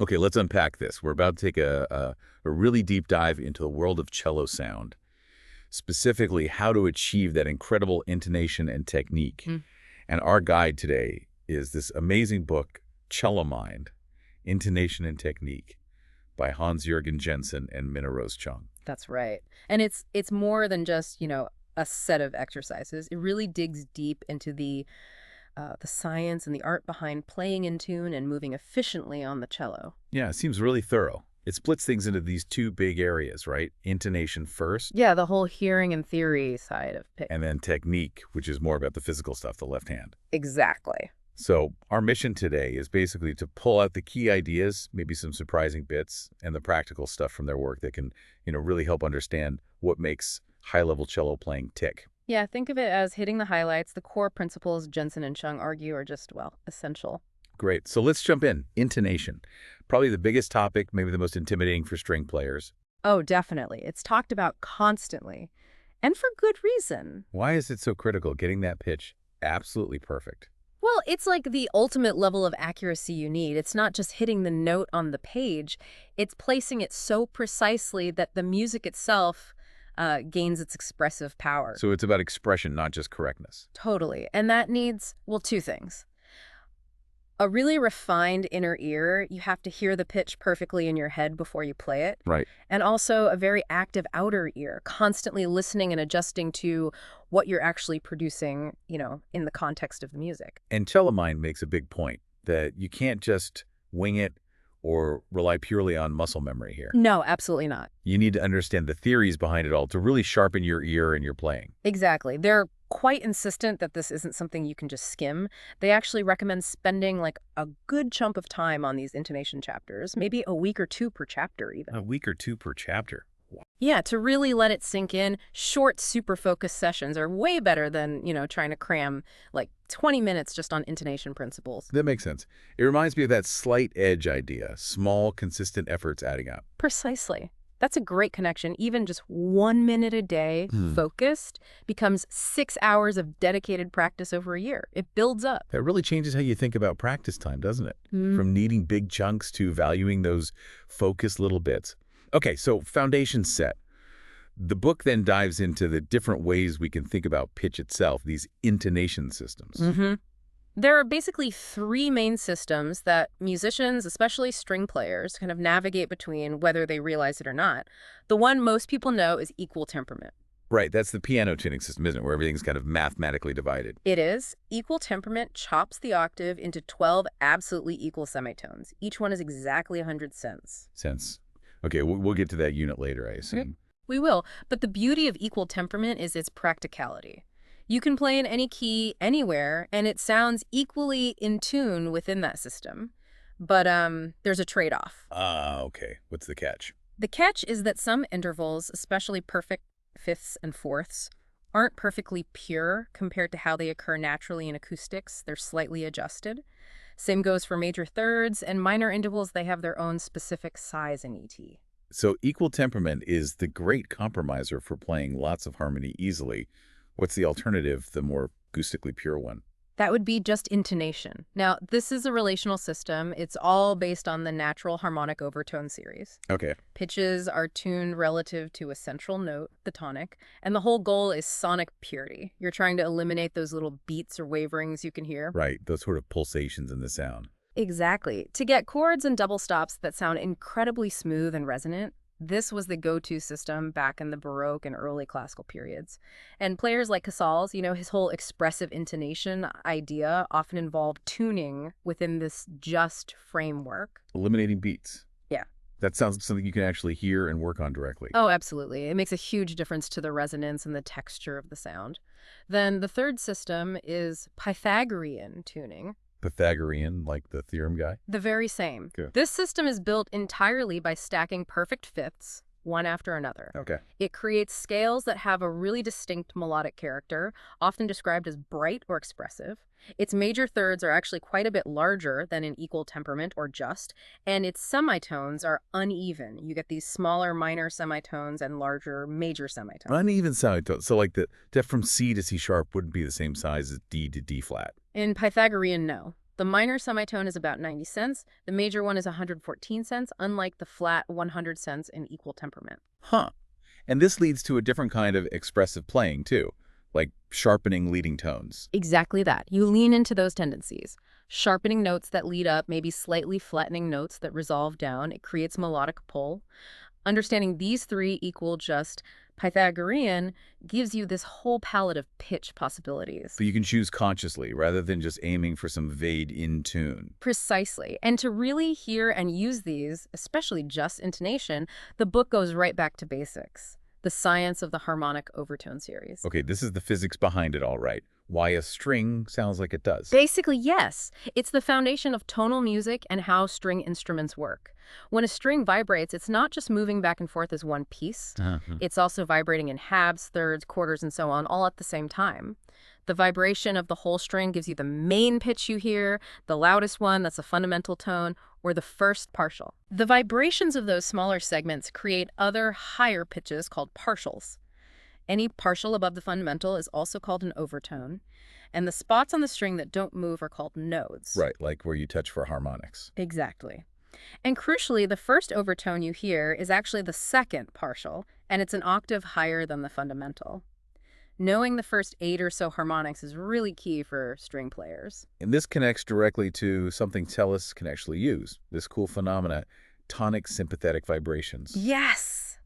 Okay, let's unpack this. We're about to take a really deep dive into the world of cello sound, specifically how to achieve that incredible intonation and technique. Mm. And our guide today is this amazing book, CelloMind, Intonation and Technique, by Jorgen Jensen and Minna Chung. That's right. And it's more than just, a set of exercises. It really digs deep into the science and the art behind playing in tune and moving efficiently on the cello. Yeah, it seems really thorough. It splits things into these two big areas, right? Intonation first, Yeah, the whole hearing and theory side of pick. and then technique, which is more about the physical stuff, the left hand. Exactly. So our mission today is basically to pull out the key ideas, maybe some surprising bits, and the practical stuff from their work that can, really help understand what makes high-level cello playing tick. Yeah, think of it as hitting the highlights. The core principles Jensen and Chung argue are just, essential. Great. So let's jump in. Intonation. Probably the biggest topic, maybe the most intimidating for string players. Oh, definitely. It's talked about constantly. And for good reason. Why is it so critical getting that pitch absolutely perfect? Well, it's like the ultimate level of accuracy you need. It's not just hitting the note on the page. It's placing it so precisely that the music itself gains its expressive power. So it's about expression, not just correctness. Totally. And that needs, two things. A really refined inner ear. You have to hear the pitch perfectly in your head before you play it. Right. And also a very active outer ear, constantly listening and adjusting to what you're actually producing, in the context of the music. And CelloMind makes a big point that you can't just wing it or rely purely on muscle memory here. No, absolutely not. You need to understand the theories behind it all to really sharpen your ear and your playing. Exactly. They're quite insistent that this isn't something you can just skim. They actually recommend spending a good chunk of time on these intonation chapters, maybe a week or two per chapter even. A week or two per chapter. Yeah, to really let it sink in. Short, super focused sessions are way better than, trying to cram 20 minutes just on intonation principles. That makes sense. It reminds me of that slight edge idea, small, consistent efforts adding up. Precisely. That's a great connection. Even just 1 minute a day, focused, becomes 6 hours of dedicated practice over a year. It builds up. That really changes how you think about practice time, doesn't it? From needing big chunks to valuing those focused little bits. Okay, so foundation set. The book then dives into the different ways we can think about pitch itself, these intonation systems. There are basically 3 main systems that musicians, especially string players, kind of navigate between whether they realize it or not. The one most people know is equal temperament. Right, that's the piano tuning system, isn't it, where everything's kind of mathematically divided. It is. Equal temperament chops the octave into 12 absolutely equal semitones. Each one is exactly 100 cents. Cents. Okay, we'll get to that unit later, I assume. Okay. We will, but the beauty of equal temperament is its practicality. You can play in any key, anywhere, and it sounds equally in tune within that system. But there's a trade-off. Okay. What's the catch? The catch is that some intervals, especially perfect fifths and fourths, aren't perfectly pure compared to how they occur naturally in acoustics. They're slightly adjusted. Same goes for major thirds, and minor intervals, they have their own specific size in ET. So equal temperament is the great compromiser for playing lots of harmony easily. What's the alternative, the more acoustically pure one? That would be just intonation. Now, this is a relational system. It's all based on the natural harmonic overtone series. Okay. Pitches are tuned relative to a central note, the tonic, and the whole goal is sonic purity. You're trying to eliminate those little beats or waverings you can hear. Right, those sort of pulsations in the sound. Exactly. To get chords and double stops that sound incredibly smooth and resonant, this was the go-to system back in the Baroque and early classical periods. And players like Casals, his whole expressive intonation idea often involved tuning within this just framework. Eliminating beats. Yeah. That sounds something you can actually hear and work on directly. Oh, absolutely. It makes a huge difference to the resonance and the texture of the sound. Then the third system is Pythagorean tuning. Pythagorean, like the theorem guy? The very same. Okay. This system is built entirely by stacking perfect fifths, one after another. Okay. It creates scales that have a really distinct melodic character, often described as bright or expressive. Its major thirds are actually quite a bit larger than in equal temperament or just, and its semitones are uneven. You get these smaller minor semitones and larger major semitones. Uneven semitones. So like the from C to C sharp wouldn't be the same size as D to D flat. In Pythagorean, no. The minor semitone is about 90 cents. The major one is 114 cents, unlike the flat 100 cents in equal temperament. Huh. And this leads to a different kind of expressive playing, too, like sharpening leading tones. Exactly that. You lean into those tendencies. Sharpening notes that lead up, maybe slightly flattening notes that resolve down. It creates melodic pull. Understanding these three equal just Pythagorean gives you this whole palette of pitch possibilities. So you can choose consciously rather than just aiming for some vague in tune. Precisely. And to really hear and use these, especially just intonation, the book goes right back to basics. The Science of the Harmonic Overtone series. Okay, this is the physics behind it all right. Why a string sounds like it does. Basically, yes. It's the foundation of tonal music and how string instruments work. When a string vibrates, it's not just moving back and forth as one piece. It's also vibrating in halves, thirds, quarters, and so on, all at the same time. The vibration of the whole string gives you the main pitch you hear, the loudest one, that's a fundamental tone, or the first partial. The vibrations of those smaller segments create other higher pitches called partials. Any partial above the fundamental is also called an overtone, and the spots on the string that don't move are called nodes. Right, like where you touch for harmonics. Exactly. And crucially, the first overtone you hear is actually the second partial, and it's an octave higher than the fundamental. Knowing the first 8 or so harmonics is really key for string players. And this connects directly to something cellists can actually use, this cool phenomena, tonic sympathetic vibrations. Yes!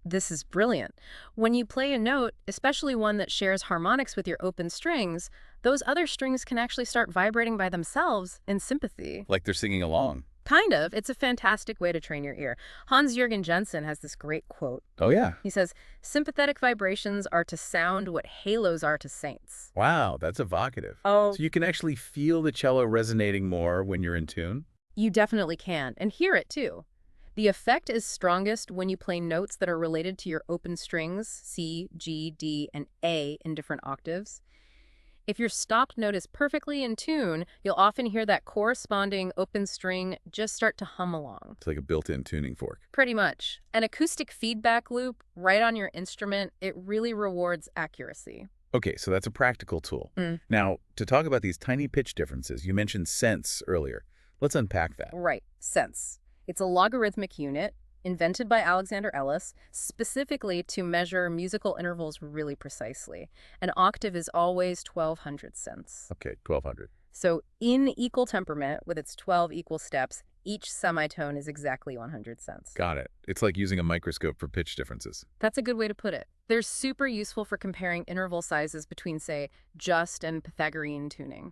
This is brilliant. When you play a note, especially one that shares harmonics with your open strings, those other strings can actually start vibrating by themselves in sympathy. Like they're singing along. Kind of. It's a fantastic way to train your ear. Jorgen Jensen has this great quote. Oh, yeah. He says, "Sympathetic vibrations are to sound what halos are to saints." Wow, that's evocative. Oh. So you can actually feel the cello resonating more when you're in tune? You definitely can, and hear it too. The effect is strongest when you play notes that are related to your open strings, C, G, D, and A in different octaves. If your stopped note is perfectly in tune, you'll often hear that corresponding open string just start to hum along. It's like a built-in tuning fork. Pretty much. An acoustic feedback loop right on your instrument, it really rewards accuracy. Okay, so that's a practical tool. Now, to talk about these tiny pitch differences, you mentioned sense earlier. Let's unpack that. Right, sense. It's a logarithmic unit invented by Alexander Ellis specifically to measure musical intervals really precisely. An octave is always 1200 cents. Okay, 1200. So in equal temperament, with its 12 equal steps, each semitone is exactly 100 cents. Got it. It's like using a microscope for pitch differences. That's a good way to put it. They're super useful for comparing interval sizes between, say, just and Pythagorean tuning.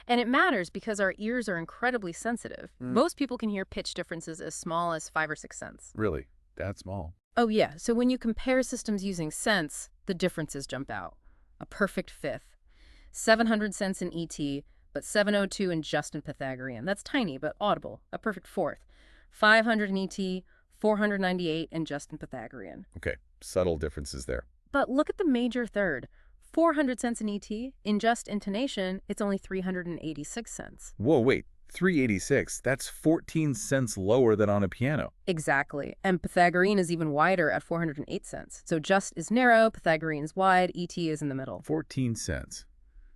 And it matters because our ears are incredibly sensitive. Most people can hear pitch differences as small as 5 or 6 cents. Really? That small? Oh yeah, so when you compare systems using cents, the differences jump out. A perfect fifth. 700 cents in ET, but 702 in just and Pythagorean. That's tiny, but audible. A perfect fourth. 500 in ET, 498 in just and Pythagorean. Okay, subtle differences there. But look at the major third. 400 cents in ET, in just intonation, it's only 386 cents. Whoa, wait, 386? That's 14 cents lower than on a piano. Exactly. And Pythagorean is even wider at 408 cents. So just is narrow, Pythagorean is wide, ET is in the middle. 14 cents.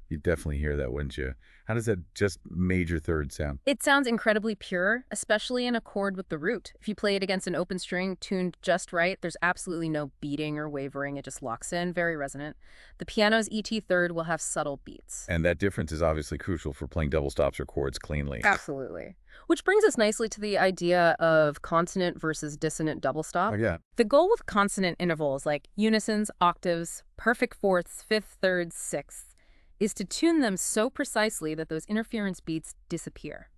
You'd definitely hear that, wouldn't you? How does that just major third sound? It sounds incredibly pure, especially in a chord with the root. If you play it against an open string tuned just right, there's absolutely no beating or wavering. It just locks in, very resonant. The piano's ET third will have subtle beats. And that difference is obviously crucial for playing double stops or chords cleanly. Absolutely. Which brings us nicely to the idea of consonant versus dissonant double stop. Oh, yeah. The goal with consonant intervals like unisons, octaves, perfect fourths, fifth, thirds, sixths, is to tune them so precisely that those interference beats disappear.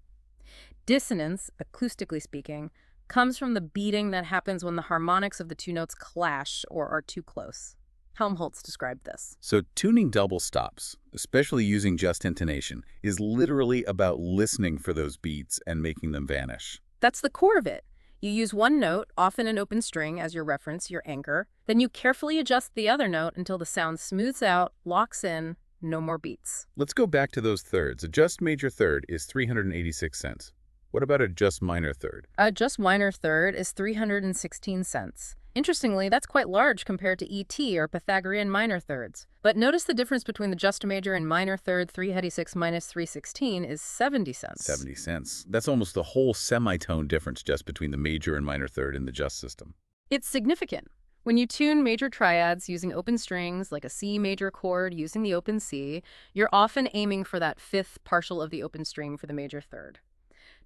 Dissonance, acoustically speaking, comes from the beating that happens when the harmonics of the two notes clash or are too close. Helmholtz described this. So tuning double stops, especially using just intonation, is literally about listening for those beats and making them vanish. That's the core of it. You use one note, often an open string, as your reference, your anchor. Then you carefully adjust the other note until the sound smooths out, locks in, no more beats. Let's go back to those thirds. A just major third is 386 cents. What about a just minor third? A just minor third is 316 cents. Interestingly, that's quite large compared to ET or Pythagorean minor thirds. But notice the difference between the just major and minor third 3/6 minus 3/16 is 70 cents. 70 cents. That's almost the whole semitone difference just between the major and minor third in the just system. It's significant. When you tune major triads using open strings, like a C major chord using the open C, you're often aiming for that fifth partial of the open string for the major third.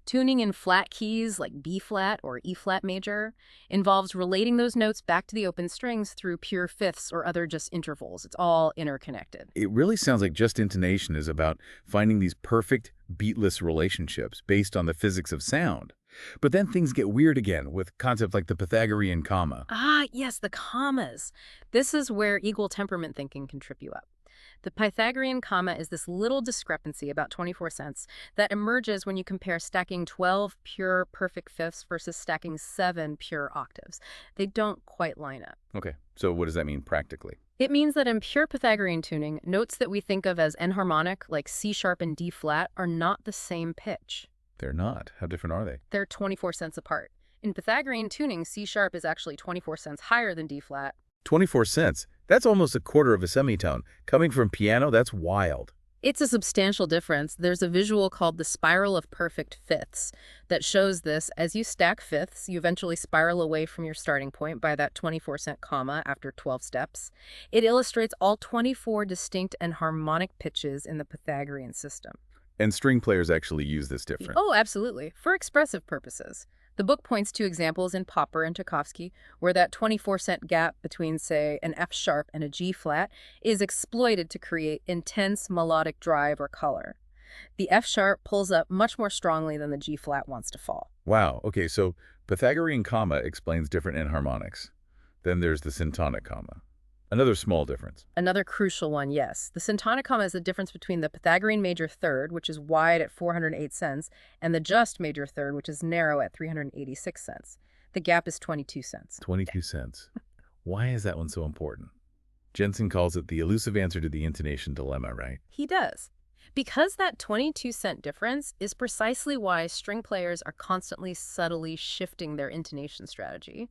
Tuning in flat keys like B flat or E flat major involves relating those notes back to the open strings through pure fifths or other just intervals. It's all interconnected. It really sounds like just intonation is about finding these perfect beatless relationships based on the physics of sound. But then things get weird again with concepts like the Pythagorean comma. Ah, yes, the commas. This is where equal temperament thinking can trip you up. The Pythagorean comma is this little discrepancy, about 24 cents, that emerges when you compare stacking 12 pure perfect fifths versus stacking 7 pure octaves. They don't quite line up. Okay, so what does that mean practically? It means that in pure Pythagorean tuning, notes that we think of as enharmonic, like C sharp and D flat, are not the same pitch. They're not. How different are they? They're 24 cents apart. In Pythagorean tuning, C sharp is actually 24 cents higher than D flat. 24 cents. That's almost a quarter of a semitone. Coming from piano, that's wild. It's a substantial difference. There's a visual called the spiral of perfect fifths that shows this. As you stack fifths, you eventually spiral away from your starting point by that 24-cent comma after 12 steps. It illustrates all 24 distinct and harmonic pitches in the Pythagorean system. And string players actually use this difference. Oh, absolutely. For expressive purposes. The book points to examples in Popper and Tchaikovsky where that 24-cent gap between, say, an F sharp and a G flat is exploited to create intense melodic drive or color. The F sharp pulls up much more strongly than the G flat wants to fall. Wow. Okay, so Pythagorean comma explains different enharmonics. Then there's the syntonic comma. Another small difference. Another crucial one, yes. The syntonic comma is the difference between the Pythagorean major third, which is wide at 408 cents, and the just major third, which is narrow at 386 cents. The gap is 22 cents. 22 cents. Why is that one so important? Jensen calls it the elusive answer to the intonation dilemma, right? He does. Because that 22-cent difference is precisely why string players are constantly subtly shifting their intonation strategy.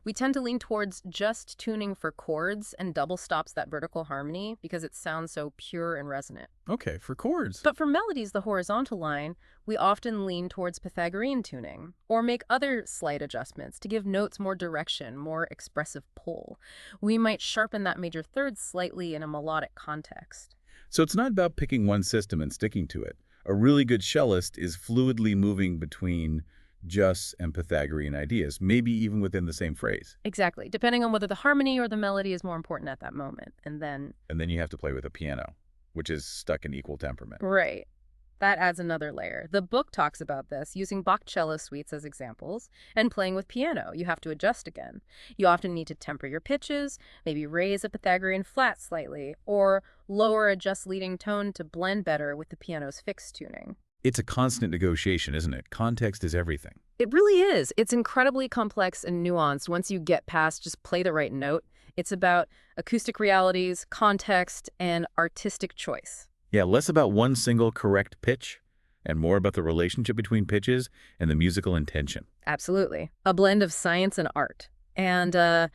We tend to lean towards just tuning for chords and double stops that vertical harmony because it sounds so pure and resonant. Okay, for chords. But for melodies, the horizontal line, we often lean towards Pythagorean tuning or make other slight adjustments to give notes more direction, more expressive pull. We might sharpen that major third slightly in a melodic context. So it's not about picking one system and sticking to it. A really good cellist is fluidly moving between just and Pythagorean ideas, maybe even within the same phrase. Exactly, depending on whether the harmony or the melody is more important at that moment. And then you have to play with a piano, which is stuck in equal temperament. right. That adds another layer. The book talks about this, using Bach cello suites as examples, and playing with piano. You have to adjust again. You often need to temper your pitches, maybe raise a Pythagorean flat slightly, or lower a just leading tone to blend better with the piano's fixed tuning. It's a constant negotiation, isn't it? Context is everything. It really is. It's incredibly complex and nuanced once you get past just play the right note. It's about acoustic realities, context, and artistic choice. Yeah, less about one single correct pitch and more about the relationship between pitches and the musical intention. Absolutely. A blend of science and art. And to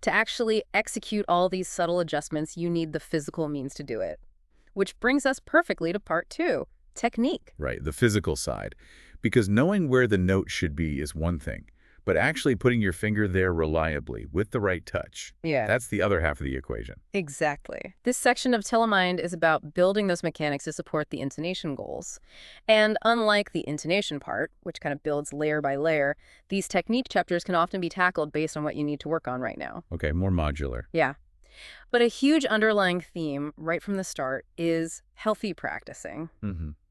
actually execute all these subtle adjustments, you need the physical means to do it. Which brings us perfectly to part 2, technique. Right, the physical side. Because knowing where the note should be is one thing, but actually putting your finger there reliably with the right touch, that's the other half of the equation. Exactly. This section of CelloMind is about building those mechanics to support the intonation goals. And unlike the intonation part, which kind of builds layer by layer, these technique chapters can often be tackled based on what you need to work on right now. Okay, more modular. Yeah. But a huge underlying theme right from the start is healthy practicing.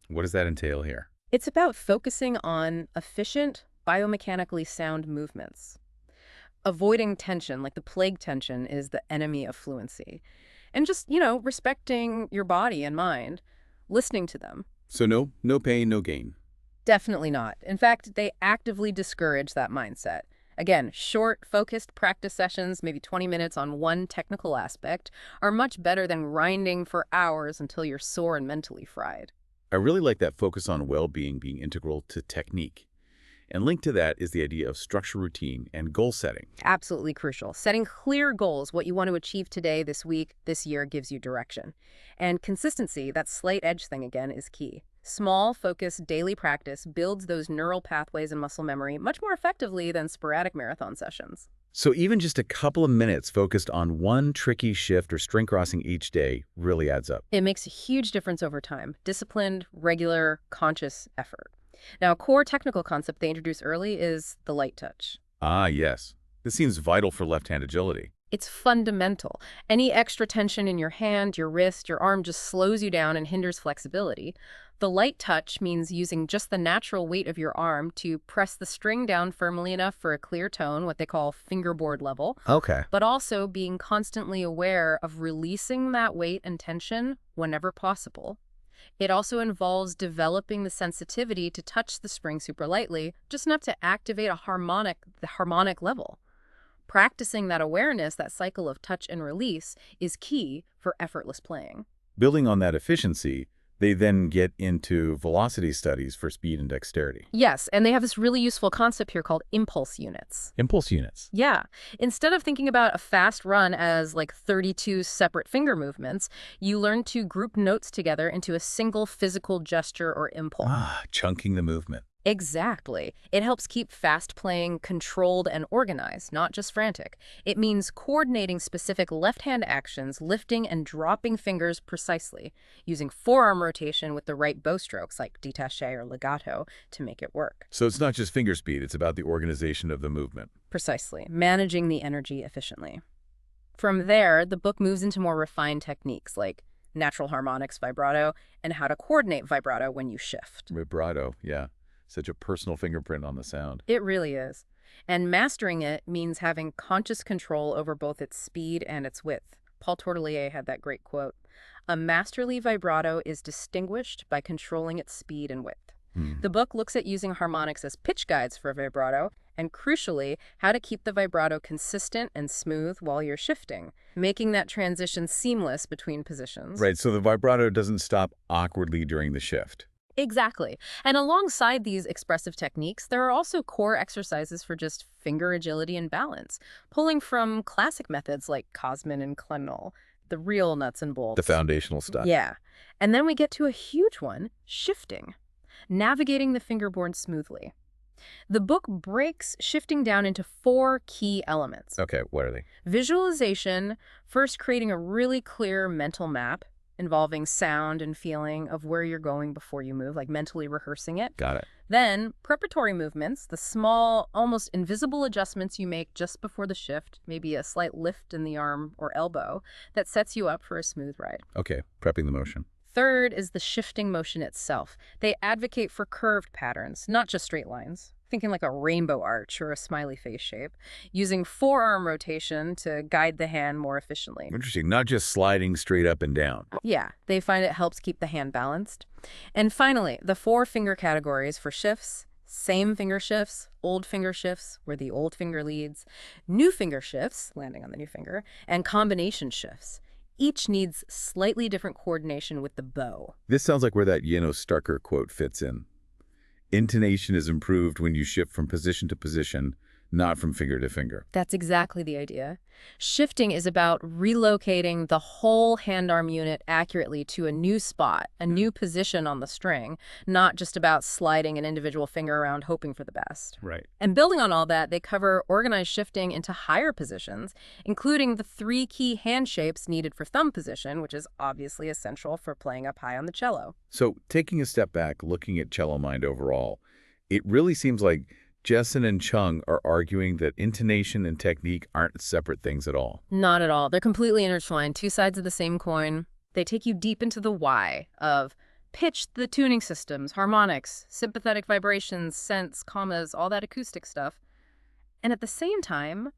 What does that entail here? It's about focusing on efficient, biomechanically sound movements. Avoiding tension, like the plague tension, is the enemy of fluency. And just, respecting your body and mind, listening to them. So no pain, no gain. Definitely not. In fact, they actively discourage that mindset. Again, short, focused practice sessions, maybe 20 minutes on one technical aspect, are much better than grinding for hours until you're sore and mentally fried. I really like that focus on well-being being integral to technique. And linked to that is the idea of structure routine and goal setting. Absolutely crucial. Setting clear goals, what you want to achieve today, this week, this year, gives you direction. And consistency, that slight edge thing again, is key. Small, focused, daily practice builds those neural pathways and muscle memory much more effectively than sporadic marathon sessions. So even just a couple of minutes focused on one tricky shift or string crossing each day really adds up. It makes a huge difference over time. Disciplined, regular, conscious effort. Now, a core technical concept they introduce early is the light touch. Ah, yes. This seems vital for left-hand agility. It's fundamental. Any extra tension in your hand, your wrist, your arm just slows you down and hinders flexibility. The light touch means using just the natural weight of your arm to press the string down firmly enough for a clear tone, what they call fingerboard level, Okay. but also being constantly aware of releasing that weight and tension whenever possible. It also involves developing the sensitivity to touch the spring super lightly, just enough to activate the harmonic level. Practicing that awareness, that cycle of touch and release, is key for effortless playing. Building on that efficiency, they then get into velocity studies for speed and dexterity. Yes, and they have this really useful concept here called impulse units. Impulse units. Yeah. Instead of thinking about a fast run as like 32 separate finger movements, you learn to group notes together into a single physical gesture or impulse. Chunking the movement. Exactly. It helps keep fast playing controlled and organized, not just frantic. It means coordinating specific left-hand actions, lifting and dropping fingers precisely, using forearm rotation with the right bow strokes like détaché or legato to make it work. So it's not just finger speed, it's about the organization of the movement. Precisely. Managing the energy efficiently. From there, the book moves into more refined techniques like natural harmonics vibrato and how to coordinate vibrato when you shift. Vibrato, yeah. Such a personal fingerprint on the sound. It really is. And mastering it means having conscious control over both its speed and its width. Paul Tortelier had that great quote, "A masterly vibrato is distinguished by controlling its speed and width." The book looks at using harmonics as pitch guides for vibrato, and crucially, how to keep the vibrato consistent and smooth while you're shifting, making that transition seamless between positions. Right, so the vibrato doesn't stop awkwardly during the shift. Exactly. And alongside these expressive techniques, there are also core exercises for just finger agility and balance, pulling from classic methods like Cosman and Kleinol, the real nuts and bolts. The foundational stuff. Yeah. And then we get to a huge one, shifting, navigating the fingerboard smoothly. The book breaks shifting down into 4 key elements. Okay, what are they? Visualization, first creating a really clear mental map, involving sound and feeling of where you're going before you move, like mentally rehearsing it. Got it. Then, preparatory movements, the small, almost invisible adjustments you make just before the shift, maybe a slight lift in the arm or elbow, that sets you up for a smooth ride. Okay, prepping the motion. Third is the shifting motion itself. They advocate for curved patterns, not just straight lines. Thinking like a rainbow arch or a smiley face shape, using forearm rotation to guide the hand more efficiently. Interesting, not just sliding straight up and down. Yeah, they find it helps keep the hand balanced. And finally, the 4 finger categories for shifts: same finger shifts, old finger shifts, where the old finger leads, new finger shifts, landing on the new finger, and combination shifts. Each needs slightly different coordination with the bow. This sounds like where that Starker quote fits in. Intonation is improved when you shift from position to position, not from finger to finger. That's exactly the idea. Shifting is about relocating the whole hand-arm unit accurately to a new spot, a new position on the string, not just about sliding an individual finger around hoping for the best. Right. And building on all that, they cover organized shifting into higher positions, including the 3 key hand shapes needed for thumb position, which is obviously essential for playing up high on the cello. So taking a step back, looking at CelloMind overall, it really seems like Jensen and Chung are arguing that intonation and technique aren't separate things at all. Not at all. They're completely intertwined, 2 sides of the same coin. They take you deep into the why of pitch, the tuning systems, harmonics, sympathetic vibrations, sense, commas, all that acoustic stuff. And at the same time,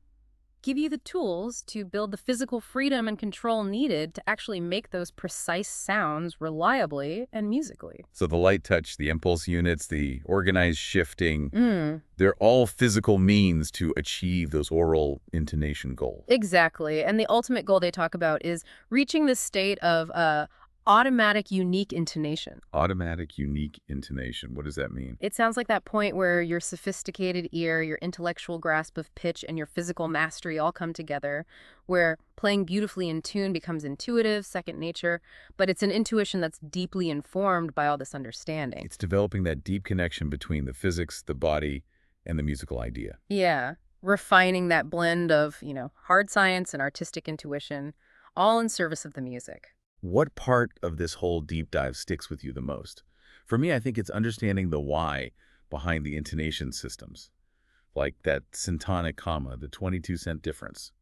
give you the tools to build the physical freedom and control needed to actually make those precise sounds reliably and musically. So the light touch, the impulse units, the organized shifting, they're all physical means to achieve those oral intonation goals. Exactly. And the ultimate goal they talk about is reaching this state of Automatic unique intonation. Automatic unique intonation. What does that mean? It sounds like that point where your sophisticated ear, your intellectual grasp of pitch, and your physical mastery all come together, where playing beautifully in tune becomes intuitive, second nature, but it's an intuition that's deeply informed by all this understanding. It's developing that deep connection between the physics, the body, and the musical idea. Yeah, refining that blend of, hard science and artistic intuition, all in service of the music. What part of this whole deep dive sticks with you the most? For me, I think it's understanding the why behind the intonation systems, like that syntonic comma, the 22-cent difference.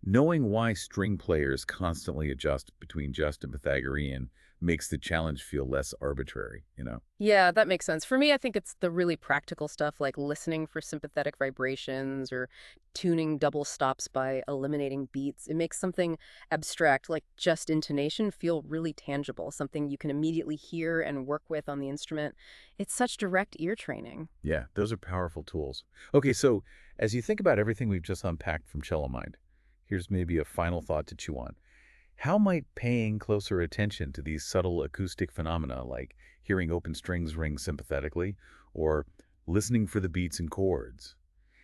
Knowing why string players constantly adjust between just and Pythagorean makes the challenge feel less arbitrary. Yeah, that makes sense. For me, I think it's the really practical stuff like listening for sympathetic vibrations or tuning double stops by eliminating beats. It makes something abstract, like just intonation, feel really tangible, something you can immediately hear and work with on the instrument. It's such direct ear training. Yeah, those are powerful tools. Okay, so as you think about everything we've just unpacked from CelloMind, here's maybe a final thought to chew on. How might paying closer attention to these subtle acoustic phenomena, like hearing open strings ring sympathetically or listening for the beats and chords,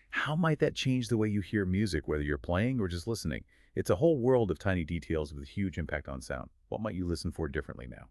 how might that change the way you hear music, whether you're playing or just listening? It's a whole world of tiny details with a huge impact on sound. What might you listen for differently now?